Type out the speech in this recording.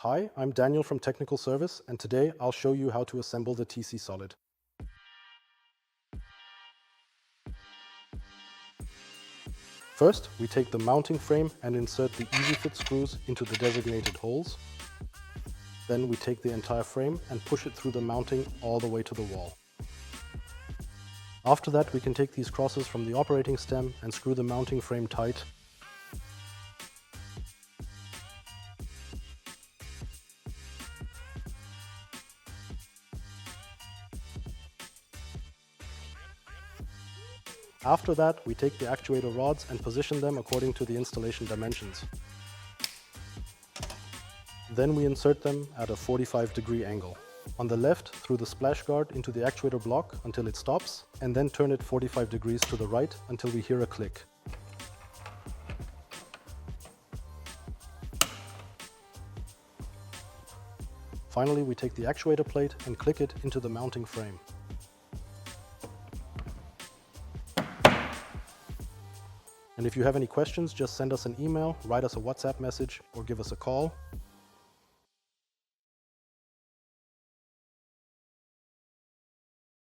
Hi, I'm Daniel from Technical Service, and today I'll show you how to assemble the TECEsolid. First, we take the mounting frame and insert the easy-fit screws into the designated holes. Then we take the entire frame and push it through the mounting all the way to the wall. After that, we can take these crosses from the operating stem and screw the mounting frame tight. After that, we take the actuator rods and position them according to the installation dimensions. Then we insert them at a 45-degree angle. On the left, through the splash guard into the actuator block until it stops, and then turn it 45 degrees to the right until we hear a click. Finally, we take the actuator plate and click it into the mounting frame. And if you have any questions, just send us an email, write us a WhatsApp message, or give us a call.